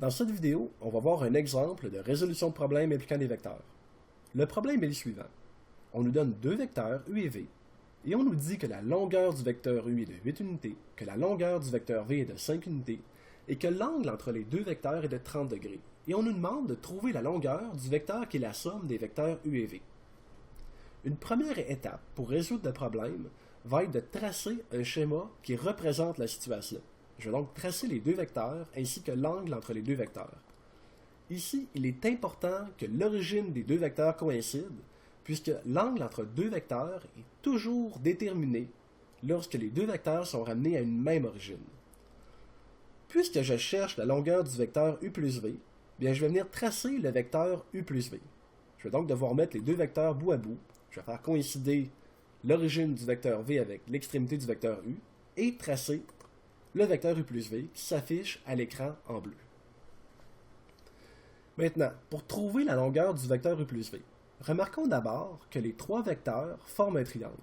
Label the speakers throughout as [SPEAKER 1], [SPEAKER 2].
[SPEAKER 1] Dans cette vidéo, on va voir un exemple de résolution de problème impliquant des vecteurs. Le problème est le suivant. On nous donne deux vecteurs U et V, et on nous dit que la longueur du vecteur U est de 8 unités, que la longueur du vecteur V est de 5 unités, et que l'angle entre les deux vecteurs est de 30 degrés. Et on nous demande de trouver la longueur du vecteur qui est la somme des vecteurs U et V. Une première étape pour résoudre le problème va être de tracer un schéma qui représente la situation. Je vais donc tracer les deux vecteurs ainsi que l'angle entre les deux vecteurs. Ici, il est important que l'origine des deux vecteurs coïncide, puisque l'angle entre deux vecteurs est toujours déterminé lorsque les deux vecteurs sont ramenés à une même origine. Puisque je cherche la longueur du vecteur U plus V, bien je vais venir tracer le vecteur U plus V. Je vais donc devoir mettre les deux vecteurs bout à bout. Je vais faire coïncider l'origine du vecteur V avec l'extrémité du vecteur U et tracer le vecteur U plus V qui s'affiche à l'écran en bleu. Maintenant, pour trouver la longueur du vecteur U plus V, remarquons d'abord que les trois vecteurs forment un triangle.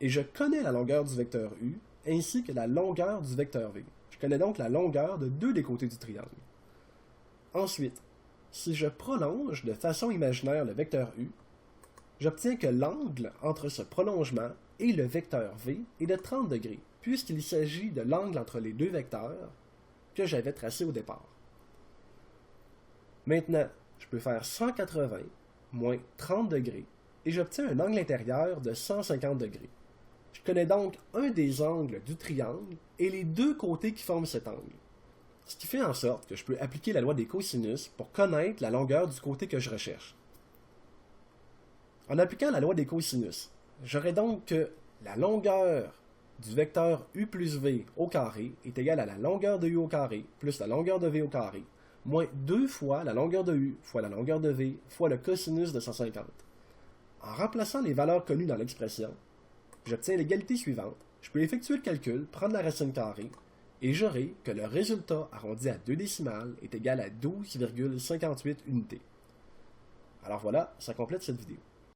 [SPEAKER 1] Et je connais la longueur du vecteur U ainsi que la longueur du vecteur V. Je connais donc la longueur de deux des côtés du triangle. Ensuite, si je prolonge de façon imaginaire le vecteur U, j'obtiens que l'angle entre ce prolongement et le vecteur V est de 30 degrés, puisqu'il s'agit de l'angle entre les deux vecteurs que j'avais tracé au départ. Maintenant, je peux faire 180 moins 30 degrés et j'obtiens un angle intérieur de 150 degrés. Je connais donc un des angles du triangle et les deux côtés qui forment cet angle. Ce qui fait en sorte que je peux appliquer la loi des cosinus pour connaître la longueur du côté que je recherche. En appliquant la loi des cosinus, j'aurai donc que la longueur du vecteur U plus V au carré est égale à la longueur de U au carré plus la longueur de V au carré, moins 2 fois la longueur de U fois la longueur de V fois le cosinus de 150. En remplaçant les valeurs connues dans l'expression, j'obtiens l'égalité suivante. Je peux effectuer le calcul, prendre la racine carrée, et j'aurai que le résultat arrondi à 2 décimales est égal à 12,58 unités. Alors voilà, ça complète cette vidéo.